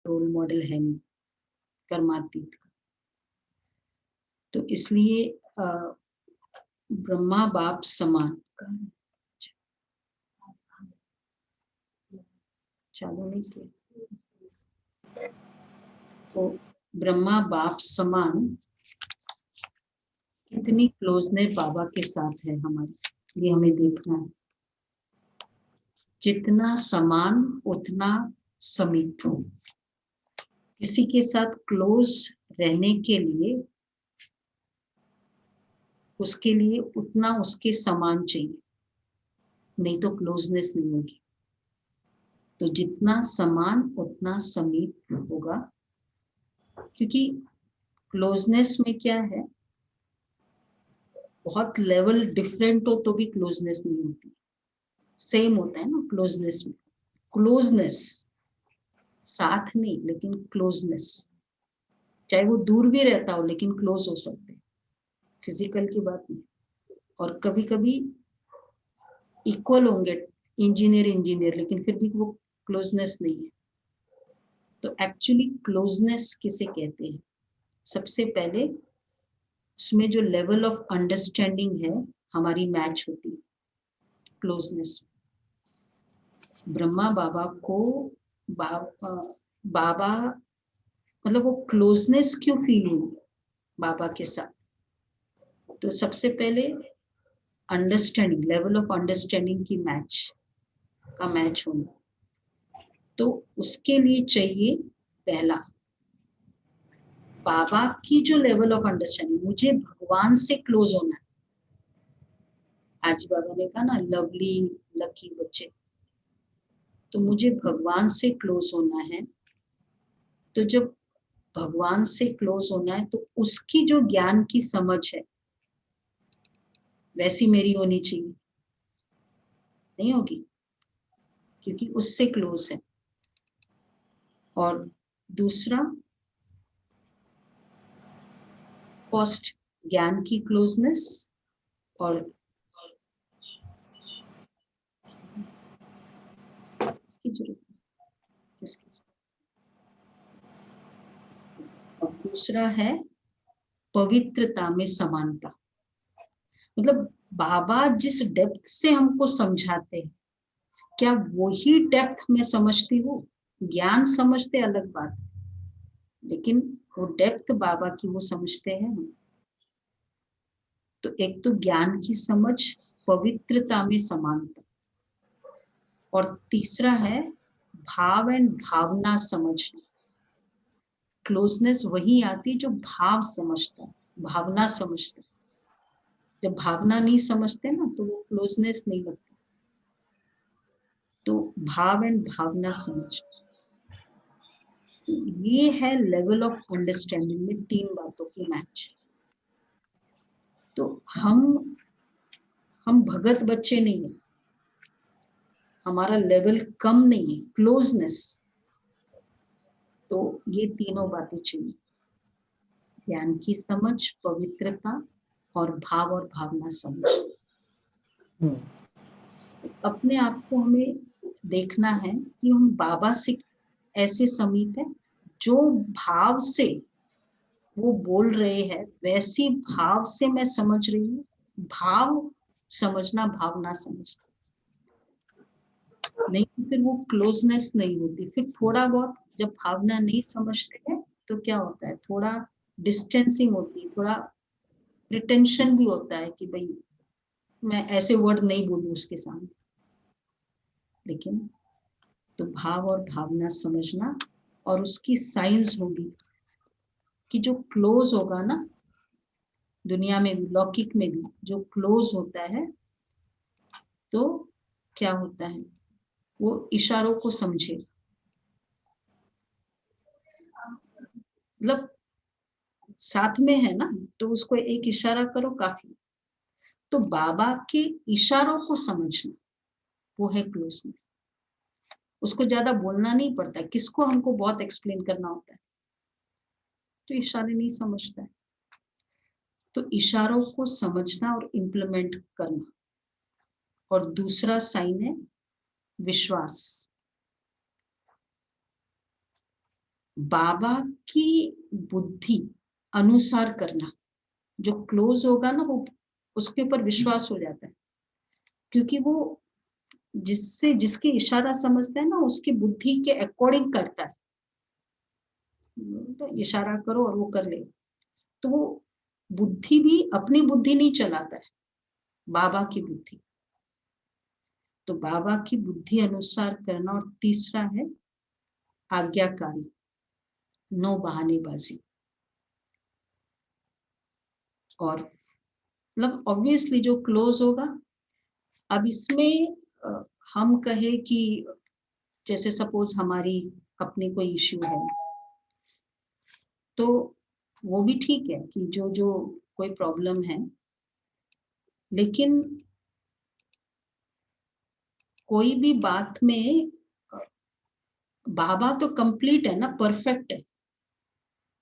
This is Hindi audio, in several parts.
रोल मॉडल है नहीं कर्मातीत का। तो इसलिए ब्रह्मा बाप समान का चालू नहीं किया। तो ब्रह्मा बाप समान कितनी क्लोजनेस बाबा के साथ है हमारी, ये हमें देखना है। जितना समान उतना समीप। किसी के साथ क्लोज रहने के लिए उसके लिए उतना उसके समान चाहिए, नहीं तो क्लोजनेस नहीं होगी। तो जितना समान उतना समीप होगा, क्योंकि क्लोजनेस में क्या है, बहुत लेवल डिफरेंट हो तो भी क्लोजनेस नहीं होती, सेम होता है ना क्लोजनेस में। क्लोजनेस साथ नहीं, लेकिन क्लोजनेस, चाहे वो दूर भी रहता हो लेकिन क्लोज हो सकते हैं, फिजिकल की बात नहीं। और कभी कभी इक्वल होंगे इंजीनियर लेकिन फिर भी वो क्लोजनेस नहीं है। तो एक्चुअली क्लोजनेस किसे कहते हैं? सबसे पहले उसमें जो लेवल ऑफ अंडरस्टैंडिंग है हमारी मैच होती है क्लोजनेस। ब्रह्मा बाबा को बाबा मतलब वो क्लोजनेस क्यों फील हुई बाबा के साथ? तो सबसे पहले अंडरस्टैंडिंग, लेवल ऑफ अंडरस्टैंडिंग की मैच होना। तो उसके लिए चाहिए पहला बाबा की जो लेवल ऑफ अंडरस्टैंडिंग, मुझे भगवान से क्लोज होना है। आज बाबा ने कहा ना लवली लकी बच्चे, तो मुझे भगवान से क्लोज होना है। तो जब भगवान से क्लोज होना है तो उसकी जो ज्ञान की समझ है वैसी मेरी होनी चाहिए, नहीं होगी क्योंकि उससे क्लोज है। और दूसरा फर्स्ट ज्ञान की क्लोजनेस, और इसकी जरूरत इसकी, और दूसरा है पवित्रता में समानता। मतलब बाबा जिस डेप्थ से हमको समझाते हैं, क्या वही डेप्थ में समझती हूँ? ज्ञान समझते अलग बात, लेकिन वो डेप्थ बाबा की वो समझते हैं हम। तो एक तो ज्ञान की समझ, पवित्रता में समानता, और तीसरा है भाव एंड भावना समझना। क्लोजनेस वही आती जो भाव समझता है, भावना समझता है। जब भावना नहीं समझते ना तो वो क्लोजनेस नहीं लगती। तो भाव एंड भावना समझ, ये है लेवल ऑफ अंडरस्टैंडिंग में तीन बातों की मैच। तो हम भगत बच्चे नहीं है, हमारा लेवल कम नहीं है, क्लोजनेस। तो ये तीनों बातें चाहिए, ज्ञान की समझ, पवित्रता और भाव और भावना समझ। अपने आप को हमें देखना है कि हम बाबा से ऐसे समीप है, जो भाव से वो बोल रहे हैं वैसी भाव से मैं समझ रही हूँ। भाव समझना, भावना समझना, नहीं तो फिर वो क्लोजनेस नहीं होती। फिर थोड़ा बहुत जब भावना नहीं समझते हैं तो क्या होता है, थोड़ा डिस्टेंसिंग होती है, थोड़ा प्रिटेंशन भी होता है कि भाई मैं ऐसे वर्ड नहीं बोलूं उसके सामने। लेकिन तो भाव और भावना समझना, और उसकी साइंस होगी कि जो क्लोज होगा ना, दुनिया में भी लौकिक में भी जो क्लोज होता है तो क्या होता है, वो इशारों को समझे। मतलब साथ में है ना, तो उसको एक इशारा करो काफी। तो बाबा के इशारों को समझना वो है क्लोजनेस। उसको ज्यादा बोलना नहीं पड़ता है, किसको हमको बहुत एक्सप्लेन करना होता है, तो इशारे नहीं समझता है। तो इशारों को समझना और इम्प्लीमेंट करना। और दूसरा साइन है विश्वास। बाबा की बुद्धि अनुसार करना, जो क्लोज होगा ना वो उसके ऊपर विश्वास हो जाता है, क्योंकि वो जिससे जिसके इशारा समझता है ना उसकी बुद्धि के अकॉर्डिंग करता है। तो इशारा करो और वो कर ले, तो वो बुद्धि भी अपनी बुद्धि नहीं चलाता है, बाबा की बुद्धि। तो बाबा की बुद्धि अनुसार करना। और तीसरा है आज्ञाकारी, नो बहानेबाजी। और मतलब ऑब्वियसली जो क्लोज होगा, अब इसमें हम कहे कि जैसे सपोज हमारी अपनी कोई इश्यू है, तो वो भी ठीक है कि जो जो कोई प्रॉब्लम है, लेकिन कोई भी बात में बाबा तो कंप्लीट है ना, परफेक्ट है।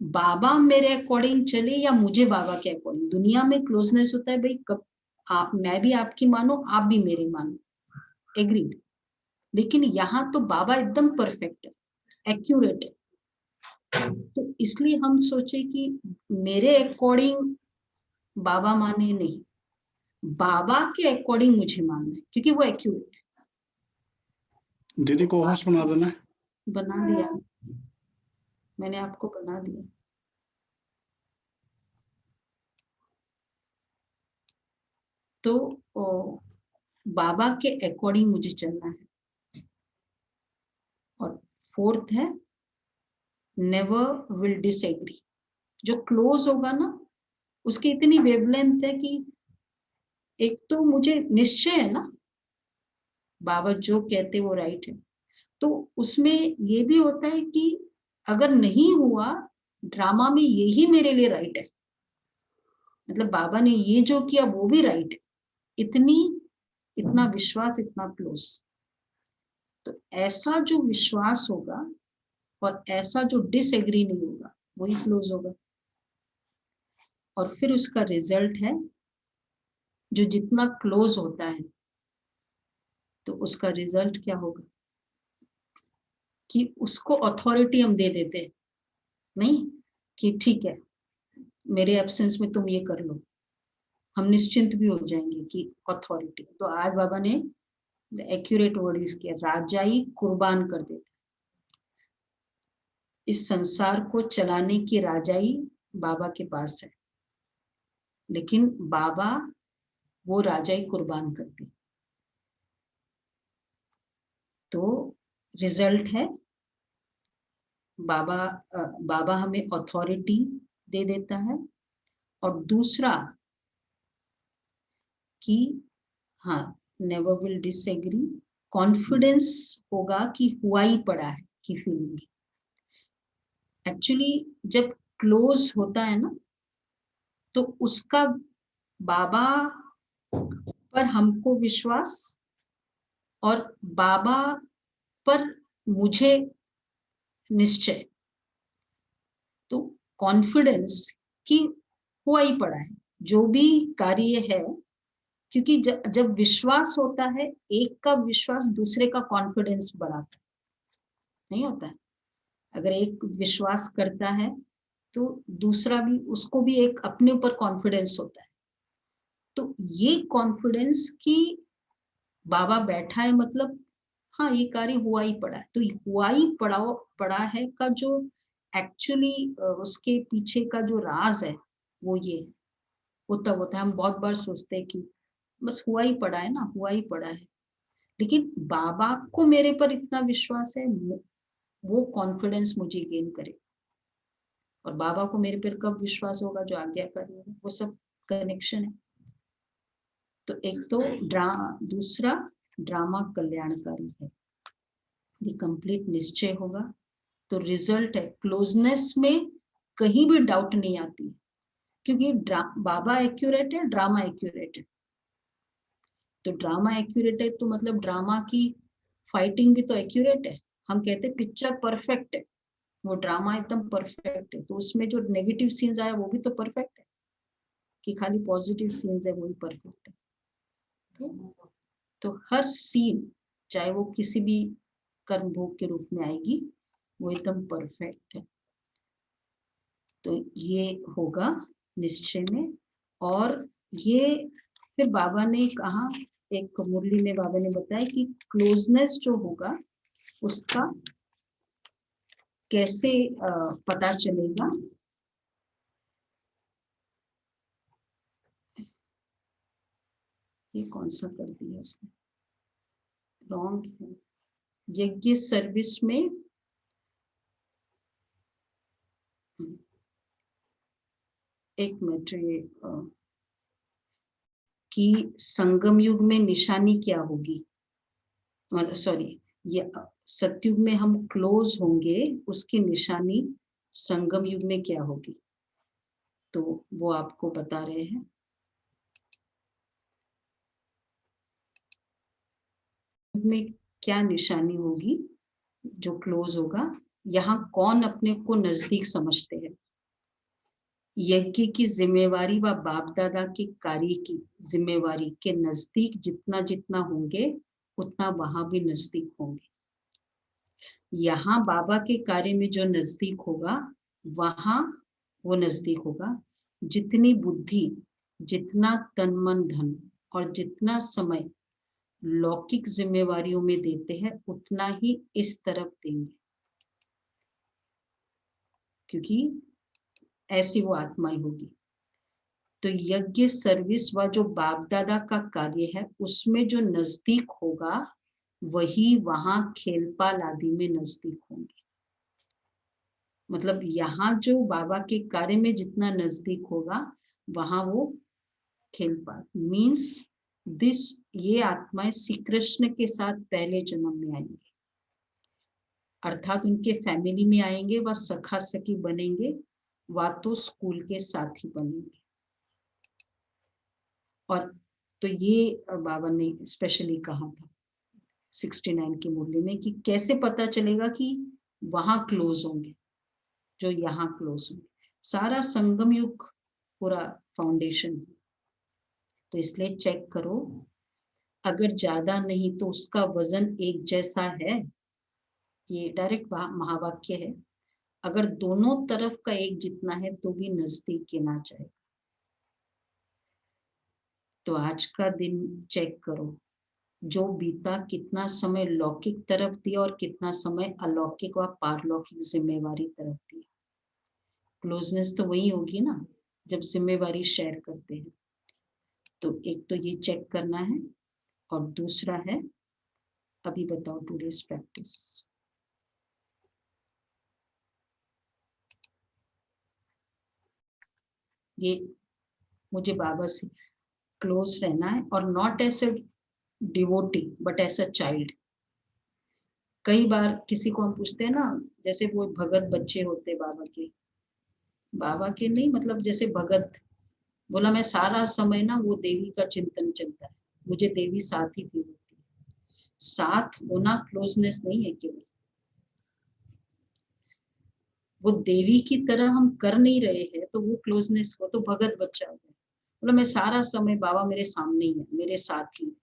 बाबा मेरे अकॉर्डिंग चले या मुझे बाबा के अकॉर्डिंग, दुनिया में क्लोजनेस होता है भाई, कब आप मैं भी आपकी मानो, आप भी मेरी मानो, एग्रीड। लेकिन यहाँ तो बाबा एकदम परफेक्ट है, एक्यूरेट है। तो इसलिए हम सोचे कि मेरे अकॉर्डिंग बाबा माने नहीं, बाबा के अकॉर्डिंग मुझे मानना है, क्योंकि वो एक्यूरेट है। दीदी को होस्ट बना देना। बना दिया, मैंने आपको बना दिया। तो बाबा के अकॉर्डिंग मुझे चलना है। और फोर्थ है नेवर विल डिसएग्री। जो क्लोज होगा ना उसकी इतनी वेवलेंथ है कि एक तो मुझे निश्चय है ना, बाबा जो कहते वो राइट है, तो उसमें ये भी होता है कि अगर नहीं हुआ ड्रामा में, यही मेरे लिए राइट है, मतलब बाबा ने ये जो किया वो भी राइट है। इतनी इतना विश्वास, इतना क्लोज। तो ऐसा जो विश्वास होगा और ऐसा जो डिसएग्री नहीं होगा वही क्लोज होगा। और फिर उसका रिजल्ट है, जो जितना क्लोज होता है तो उसका रिजल्ट क्या होगा कि उसको अथॉरिटी हम दे देते हैं, नहीं कि ठीक है मेरे एब्सेंस में तुम ये कर लो, हम निश्चिंत भी हो जाएंगे कि अथॉरिटी। तो आज बाबा ने एक्यूरेट वर्ड यूज किया, राजाई कुर्बान कर देते। इस संसार को चलाने की राजाई बाबा के पास है, लेकिन बाबा वो राजाई कुर्बान करते। तो रिजल्ट है बाबा बाबा हमें अथॉरिटी दे देता है। और दूसरा कि हाँ, नेवर विल डिसएग्री, कॉन्फिडेंस होगा कि हुआ ही पड़ा है की फीलिंग। एक्चुअली जब क्लोज होता है ना तो उसका बाबा पर हमको विश्वास और बाबा पर मुझे निश्चय। तो कॉन्फिडेंस कि हुआ ही पड़ा है जो भी कार्य है, क्योंकि जब विश्वास होता है, एक का विश्वास दूसरे का कॉन्फिडेंस बढ़ाता है, नहीं होता है। अगर एक विश्वास करता है तो दूसरा भी, उसको भी एक अपने ऊपर कॉन्फिडेंस होता है। तो ये कॉन्फिडेंस कि बाबा बैठा है, मतलब हाँ ये कार्य हुआ ही पड़ा है, तो हुआ ही पड़ा है का जो एक्चुअली उसके पीछे का जो राज है वो ये है। वो तब होता है, हम बहुत बार सोचते हैं कि बस हुआ ही पड़ा है ना, हुआ ही पड़ा है, लेकिन बाबा को मेरे पर इतना विश्वास है, वो कॉन्फिडेंस मुझे गेन करे। और बाबा को मेरे पर कब विश्वास होगा, जो आज्ञाकारी होगा। वो सब कनेक्शन है। तो एक तो दूसरा ड्रामा कल्याणकारी है, ये कंप्लीट निश्चय होगा। तो रिजल्ट है क्लोजनेस में कहीं भी डाउट नहीं आती, क्योंकि बाबा एक्यूरेट है, ड्रामा एक्यूरेट है। तो ड्रामा एक्यूरेट है तो मतलब ड्रामा की फाइटिंग भी तो एक्यूरेट है। हम कहते हैं पिक्चर परफेक्ट है, वो ड्रामा एकदम परफेक्ट है, तो उसमें जो नेगेटिव सीन्स आया वो भी तो परफेक्ट है, कि खाली पॉजिटिव सीन्स है वही परफेक्ट है। तो हर सीन चाहे वो किसी भी कर्म भोग के रूप में आएगी, वो एकदम परफेक्ट है। तो ये होगा निश्चय में। और ये फिर बाबा ने कहा, एक मुरली में बाबा ने बताया कि क्लोजनेस जो होगा उसका कैसे पता चलेगा। ये कौन सा कर दिया इसने, रॉन्ग है। यज्ञ सर्विस में एक मिनट, कि संगम युग में निशानी क्या होगी, सॉरी, ये सतयुग में हम क्लोज होंगे, उसकी निशानी संगम युग में क्या होगी, तो वो आपको बता रहे हैं। में क्या निशानी होगी जो क्लोज होगा, यहाँ कौन अपने को नजदीक समझते हैं। यज्ञ की जिम्मेवारी व बाप दादा के कार्य की जिम्मेवारी के नजदीक जितना जितना होंगे उतना वहां भी नजदीक होंगे। यहाँ बाबा के कार्य में जो नजदीक होगा वहां वो नजदीक होगा। जितनी बुद्धि, जितना तन मन धन और जितना समय लौकिक जिम्मेवारियों में देते हैं उतना ही इस तरफ देंगे, क्योंकि ऐसी वो आत्माएं होगी। तो यज्ञ सर्विस व जो बाप दादा का कार्य है उसमें जो नजदीक होगा वही वहां खेलपाल आदि में नजदीक होंगे। मतलब यहाँ जो बाबा के कार्य में जितना नजदीक होगा वहां वो खेलपाल मीन्स दिस, ये आत्माएं श्री कृष्ण के साथ पहले जन्म में आएंगे, अर्थात उनके फैमिली में आएंगे, वह सखा सखी बनेंगे, व तो स्कूल के साथी बनेंगे। और तो ये बाबा ने स्पेशली कहा था 69 की मुरली में कि कैसे पता चलेगा कि वहां क्लोज होंगे जो यहाँ क्लोज होंगे। सारा संगम युग पूरा फाउंडेशन है, तो इसलिए चेक करो, अगर ज्यादा नहीं तो उसका वजन एक जैसा है, ये डायरेक्ट महावाक्य है। अगर दोनों तरफ का एक जितना है तो भी नजदीक गिना जाए। तो आज का दिन चेक करो, जो बीता कितना समय लौकिक तरफ दिया और कितना समय अलौकिक व पारलौकिक जिम्मेवारी तरफ दिया। क्लोजनेस तो वही होगी ना जब जिम्मेवारी शेयर करते हैं। तो एक तो ये चेक करना है, और दूसरा है अभी बताओ टुडेस प्रैक्टिस। ये मुझे बाबा से क्लोज रहना है, और not as a devotee but as a child. कई बार किसी को हम पूछते हैं ना, जैसे वो भगत बच्चे होते बाबा के नहीं, मतलब जैसे भगत बोला मैं सारा समय ना वो देवी का चिंतन चलता है, मुझे देवी साथ ही फील होती है। साथ होना क्लोजनेस नहीं है केवल, वो देवी की तरह हम कर नहीं रहे हैं तो वो क्लोजनेस, वो तो भगत बच्चा हो गया। बोला मैं सारा समय बाबा मेरे सामने ही है, मेरे साथ ही,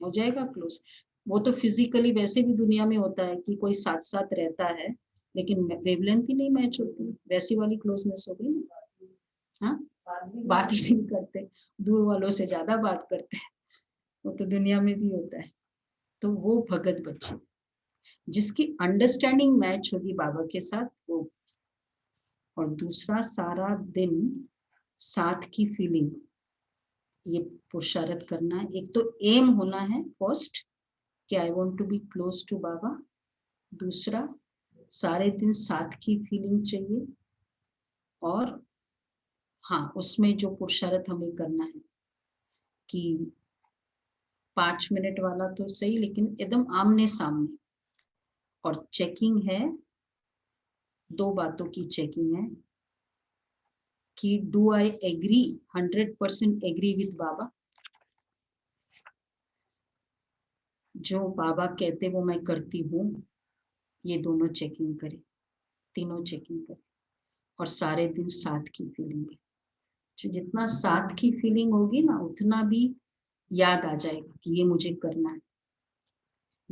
हो जाएगा क्लोज। वो तो फिजिकली वैसे भी दुनिया में होता है कि कोई साथ साथ रहता है लेकिन वेवलेंथ ही नहीं मैच होती, वैसी वाली क्लोजनेस हो गई ना। हाँ, बात ही नहीं करते, दूर वालों से ज्यादा बात करते हैं, वो तो दुनिया में भी होता है। तो वो भगत बच्चे जिसकी अंडरस्टैंडिंग मैच होगी बाबा के साथ वो। और दूसरा सारा दिन साथ की फीलिंग, ये पुरुषार्थ करना है। एक तो एम होना है फर्स्ट कि I want to be close to Baba, दूसरा सारे दिन साथ की फीलिंग चाहिए, और हाँ उसमें जो पुरुषार्थ हमें करना है कि 5 मिनट वाला तो सही लेकिन एकदम आमने सामने। और चेकिंग है, दो बातों की चेकिंग है कि do I agree, 100% agree with Baba, जो बाबा कहते वो मैं करती हूँ, ये दोनों चेकिंग करें, तीनों चेकिंग करें। और सारे दिन साथ की फीलिंग है, जो जितना साथ की फीलिंग होगी ना उतना भी याद आ जाएगा कि ये मुझे करना है।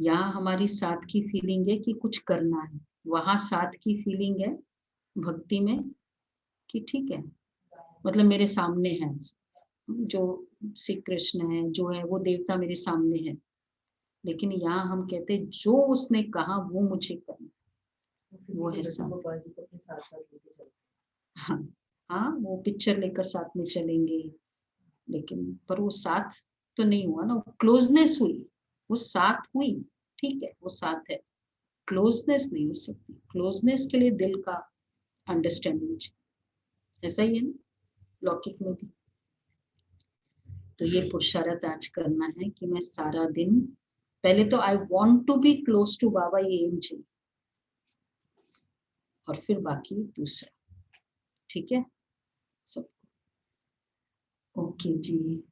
यहाँ हमारी साथ की फीलिंग है कि कुछ करना है, वहां साथ की फीलिंग है भक्ति में कि ठीक है, मतलब मेरे सामने है, जो श्री कृष्ण है, जो है वो देवता मेरे सामने है, लेकिन यहाँ हम कहते हैं जो उसने कहा वो मुझे करना, वो है साथ। हाँ, हाँ वो पिक्चर लेकर साथ में चलेंगे, लेकिन पर वो साथ तो नहीं हुआ ना, क्लोजनेस हुई, वो साथ हुई, ठीक है वो साथ है, क्लोजनेस नहीं हो सकती, क्लोजनेस के लिए दिल का अंडरस्टैंडिंग चाहिए, ऐसा ही है ना लौकिक में भी। तो ये पुरुषार्थ आज करना है कि मैं सारा दिन, पहले तो I want to be close to Baba, ये एम चाहिए, और फिर बाकी दूसरा, ठीक है सब। ओके जी,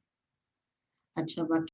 अच्छा बाकी